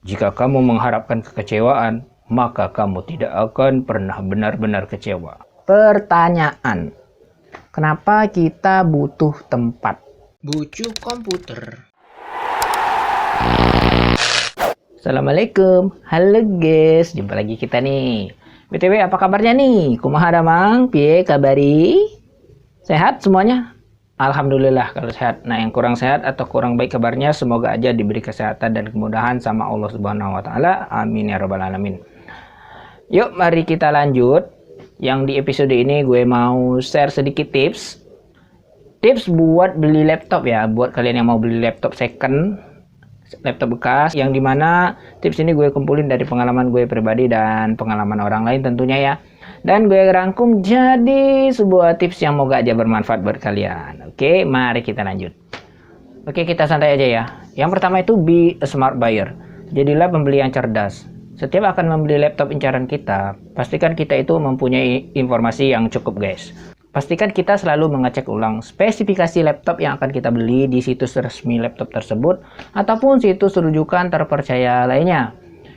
Jika kamu mengharapkan kekecewaan, maka kamu tidak akan pernah benar-benar kecewa. Pertanyaan: kenapa kita butuh tempat? Bucu komputer. Assalamualaikum, halo guys, jumpa lagi kita nih. BTW apa kabarnya nih? Kumaha damang? Piye kabari? Sehat semuanya? Alhamdulillah kalau sehat. Nah, yang kurang sehat atau kurang baik kabarnya, semoga aja diberi kesehatan dan kemudahan sama Allah Subhanahu wa taala. Amin ya rabbal alamin. Yuk, mari kita lanjut. Yang di episode ini gue mau share sedikit tips. Tips buat beli laptop ya, buat kalian yang mau beli laptop second, laptop bekas, yang dimana tips ini gue kumpulin dari pengalaman gue pribadi dan pengalaman orang lain tentunya ya. Dan gue rangkum jadi sebuah tips yang moga aja bermanfaat buat kalian. Oke, mari kita lanjut. Oke, kita santai aja ya. Yang pertama itu be a smart buyer. Jadilah pembeli yang cerdas. Setiap akan membeli laptop incaran kita, pastikan kita itu mempunyai informasi yang cukup guys. Pastikan kita selalu mengecek ulang spesifikasi laptop yang akan kita beli di situs resmi laptop tersebut ataupun situs rujukan terpercaya lainnya.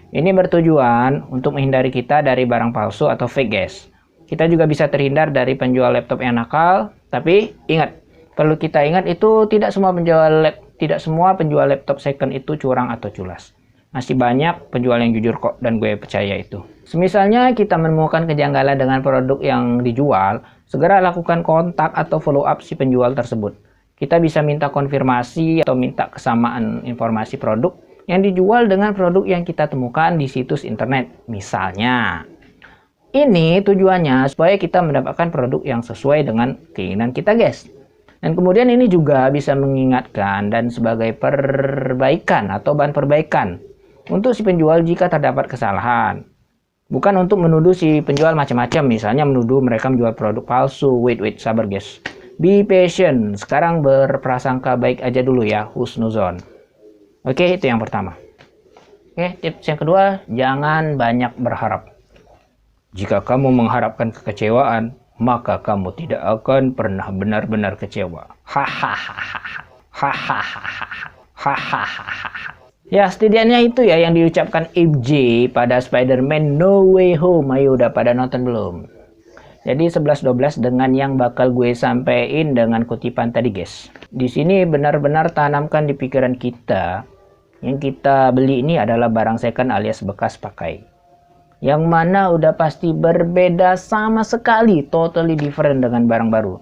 Ini bertujuan untuk menghindari kita dari barang palsu atau fake guys. Kita juga bisa terhindar dari penjual laptop yang nakal, tapi ingat, perlu kita ingat itu tidak semua penjual laptop second itu curang atau culas. Masih banyak penjual yang jujur kok, dan gue percaya itu. Semisalnya kita menemukan kejanggalan dengan produk yang dijual, segera lakukan kontak atau follow up si penjual tersebut. Kita bisa minta konfirmasi atau minta kesamaan informasi produk yang dijual dengan produk yang kita temukan di situs internet. Misalnya, ini tujuannya supaya kita mendapatkan produk yang sesuai dengan keinginan kita guys. Dan kemudian ini juga bisa mengingatkan dan sebagai perbaikan atau bahan perbaikan untuk si penjual jika terdapat kesalahan. Bukan untuk menuduh si penjual macam-macam, misalnya menuduh mereka menjual produk palsu. Wait, sabar guys. Be patient. Sekarang berprasangka baik aja dulu ya, husnuzon. Oke, itu yang pertama. Oke, tips yang kedua, jangan banyak berharap. Jika kamu mengharapkan kekecewaan, maka kamu tidak akan pernah benar-benar kecewa. Hahaha. Ya, setidaknya itu ya yang diucapkan MJ pada Spider-Man No Way Home. Ayo, udah pada nonton belum? Jadi 11-12 dengan yang bakal gue sampein dengan kutipan tadi guys. Di sini benar-benar tanamkan di pikiran kita, yang kita beli ini adalah barang second alias bekas pakai. Yang mana udah pasti berbeda sama sekali, totally different dengan barang baru.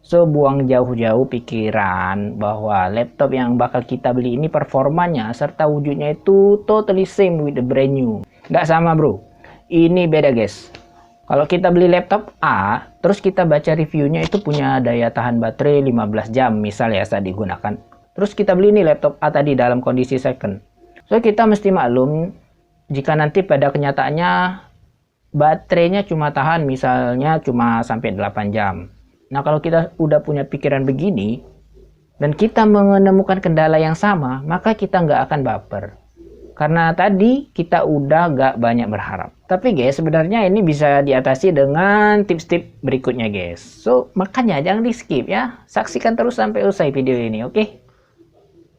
So, buang jauh-jauh pikiran bahwa laptop yang bakal kita beli ini performanya serta wujudnya itu totally same with the brand new. Nggak sama bro, ini beda guys. Kalau kita beli laptop A, terus kita baca reviewnya itu punya daya tahan baterai 15 jam misalnya saat digunakan. Terus kita beli nih laptop A tadi dalam kondisi second. So, kita mesti maklum jika nanti pada kenyataannya baterainya cuma tahan misalnya cuma sampai 8 jam. Nah, kalau kita udah punya pikiran begini dan kita menemukan kendala yang sama, maka kita nggak akan baper. Karena tadi kita udah nggak banyak berharap. Tapi guys, sebenarnya ini bisa diatasi dengan tips-tips berikutnya guys. So, makanya jangan di skip ya. Saksikan terus sampai usai video ini, oke?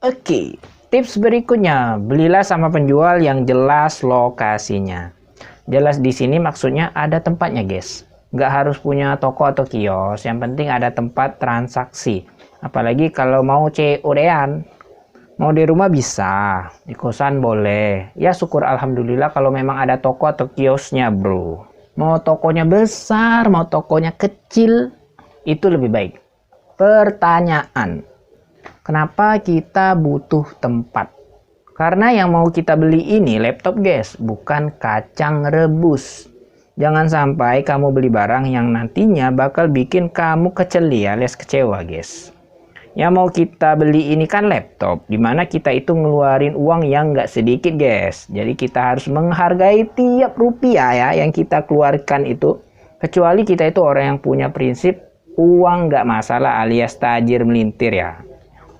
Oke, tips berikutnya, belilah sama penjual yang jelas lokasinya. Jelas di sini maksudnya ada tempatnya guys. Nggak harus punya toko atau kios, yang penting ada tempat transaksi. Apalagi kalau mau COD-an, mau di rumah bisa, di kosan boleh. Ya syukur alhamdulillah kalau memang ada toko atau kiosnya bro. Mau tokonya besar, mau tokonya kecil, itu lebih baik. Pertanyaan: kenapa kita butuh tempat? Karena yang mau kita beli ini laptop guys, bukan kacang rebus. Jangan sampai kamu beli barang yang nantinya bakal bikin kamu keceli alias kecewa guys. Yang mau kita beli ini kan laptop, dimana kita itu ngeluarin uang yang nggak sedikit guys. Jadi kita harus menghargai tiap rupiah ya yang kita keluarkan itu. Kecuali kita itu orang yang punya prinsip uang nggak masalah alias tajir melintir ya.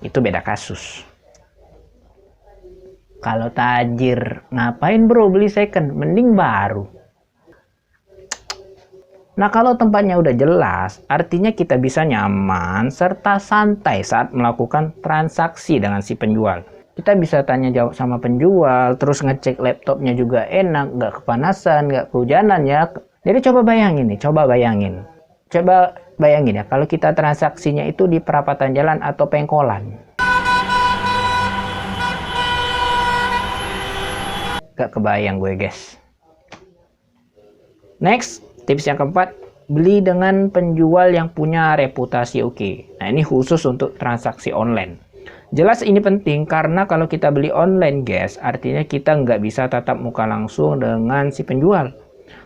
Itu beda kasus. Kalau tajir, ngapain bro beli second? Mending baru. Nah, kalau tempatnya udah jelas, artinya kita bisa nyaman serta santai saat melakukan transaksi dengan si penjual. Kita bisa tanya jawab sama penjual, terus ngecek laptopnya juga enak, nggak kepanasan, nggak kehujanan ya. Jadi coba bayangin nih, coba bayangin. Coba bayangin ya, kalau kita transaksinya itu di perapatan jalan atau pengkolan. Gak kebayang gue guys. Next, tips yang keempat, beli dengan penjual yang punya reputasi oke. Nah ini khusus untuk transaksi online. Jelas ini penting karena kalau kita beli online guys, artinya kita nggak bisa tatap muka langsung dengan si penjual.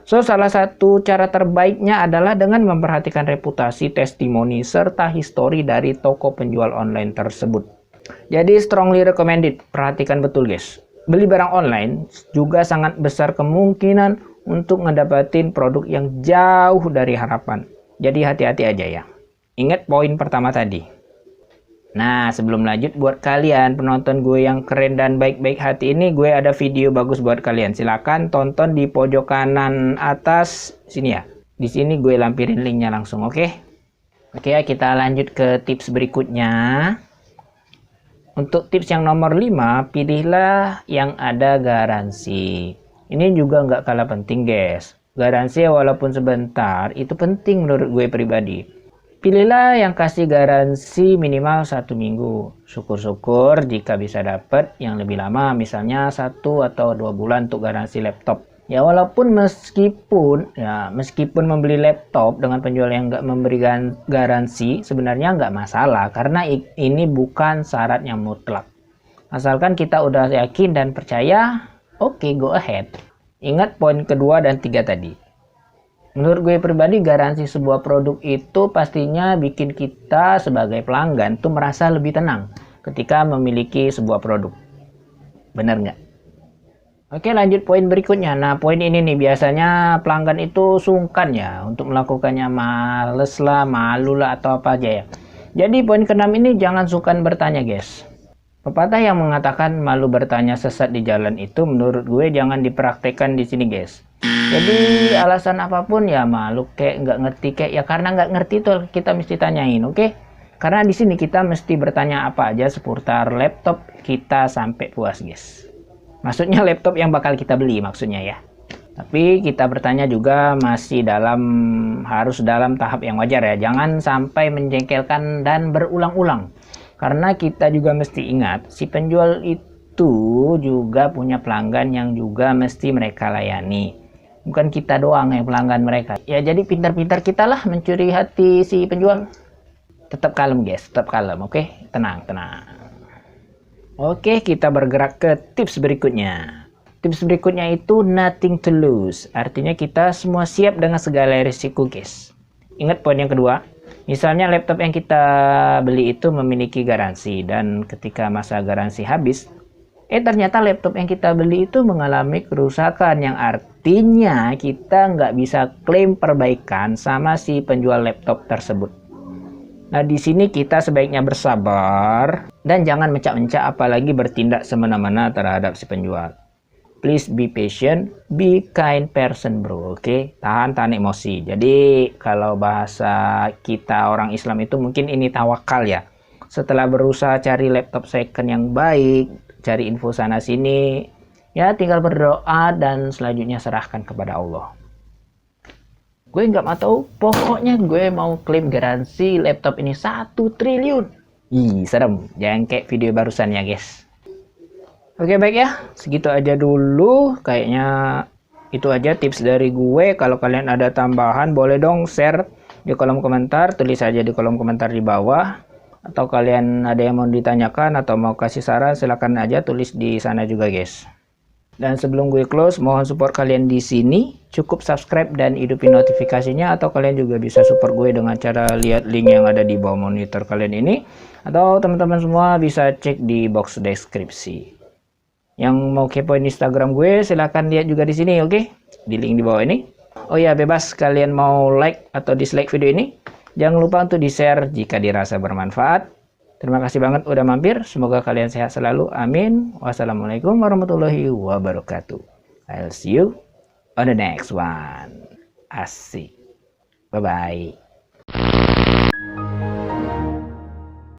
So, salah satu cara terbaiknya adalah dengan memperhatikan reputasi, testimoni, serta histori dari toko penjual online tersebut. Jadi strongly recommended, perhatikan betul guys. Beli barang online juga sangat besar kemungkinan untuk ngedapatin produk yang jauh dari harapan. Jadi hati-hati aja ya. Ingat poin pertama tadi. Nah, sebelum lanjut, buat kalian penonton gue yang keren dan baik-baik hati ini, gue ada video bagus buat kalian. Silahkan tonton di pojok kanan atas sini ya. Di sini gue lampirin linknya langsung, oke? Oke ya, kita lanjut ke tips berikutnya. Untuk tips yang nomor 5, pilihlah yang ada garansi. Ini juga nggak kalah penting guys. Garansi walaupun sebentar, itu penting menurut gue pribadi. Pilihlah yang kasih garansi minimal 1 minggu. Syukur-syukur jika bisa dapat yang lebih lama, misalnya 1 atau 2 bulan untuk garansi laptop. Ya walaupun meskipun membeli laptop dengan penjual yang nggak memberi garansi, sebenarnya nggak masalah karena ini bukan syarat yang mutlak. Asalkan kita udah yakin dan percaya, oke, go ahead. Ingat poin kedua dan 3 tadi. Menurut gue pribadi, garansi sebuah produk itu pastinya bikin kita sebagai pelanggan tuh merasa lebih tenang ketika memiliki sebuah produk. Bener nggak? Oke, lanjut poin berikutnya. Nah, poin ini nih, biasanya pelanggan itu sungkan ya untuk melakukannya, males lah, malu lah, atau apa aja ya. Jadi poin ke-6 ini, jangan sungkan bertanya guys. Pepatah yang mengatakan malu bertanya sesat di jalan itu menurut gue jangan dipraktekkan di sini guys. Jadi alasan apapun ya malu kayak nggak ngerti kayak ya karena nggak ngerti tuh kita mesti tanyain, oke? Karena di sini kita mesti bertanya apa aja seputar laptop kita sampai puas guys. Maksudnya laptop yang bakal kita beli maksudnya ya. Tapi kita bertanya juga masih harus dalam tahap yang wajar ya. Jangan sampai menjengkelkan dan berulang-ulang. Karena kita juga mesti ingat si penjual itu juga punya pelanggan yang juga mesti mereka layani. Bukan kita doang yang pelanggan mereka. Ya jadi pintar-pintar kita lah mencuri hati si penjual. Tetap kalem guys, tetap kalem, oke? Tenang, tenang. Oke, kita bergerak ke tips berikutnya. Tips berikutnya itu nothing to lose. Artinya kita semua siap dengan segala risiko guys. Ingat poin yang kedua. Misalnya laptop yang kita beli itu memiliki garansi. Dan ketika masa garansi habis, ternyata laptop yang kita beli itu mengalami kerusakan, yang artinya kita nggak bisa klaim perbaikan sama si penjual laptop tersebut. Nah di sini kita sebaiknya bersabar dan jangan mencak-mencak apalagi bertindak semena-mena terhadap si penjual. Please be patient, be kind person bro, oke? Tahan emosi. Jadi kalau bahasa kita orang Islam itu mungkin ini tawakal ya. Setelah berusaha cari laptop second yang baik, cari info sana sini, ya tinggal berdoa dan selanjutnya serahkan kepada Allah. Gue nggak mau tahu, pokoknya gue mau klaim garansi laptop ini 1 triliun. Ih, serem. Jangan kayak video barusan ya guys. Oke baik ya, segitu aja dulu. Kayaknya itu aja tips dari gue. Kalau kalian ada tambahan boleh dong share di kolom komentar. Tulis aja di kolom komentar di bawah. Atau kalian ada yang mau ditanyakan atau mau kasih saran, silakan aja tulis di sana juga guys. Dan sebelum gue close, mohon support kalian di sini. Cukup subscribe dan hidupin notifikasinya, atau kalian juga bisa support gue dengan cara lihat link yang ada di bawah monitor kalian ini. Atau teman-teman semua bisa cek di box deskripsi. Yang mau kepoin Instagram gue, silahkan lihat juga di sini, oke? Di link di bawah ini. Oh ya, bebas kalian mau like atau dislike video ini. Jangan lupa untuk di-share jika dirasa bermanfaat. Terima kasih banget udah mampir. Semoga kalian sehat selalu. Amin. Wassalamualaikum warahmatullahi wabarakatuh. I'll see you on the next one. Asik. Bye-bye.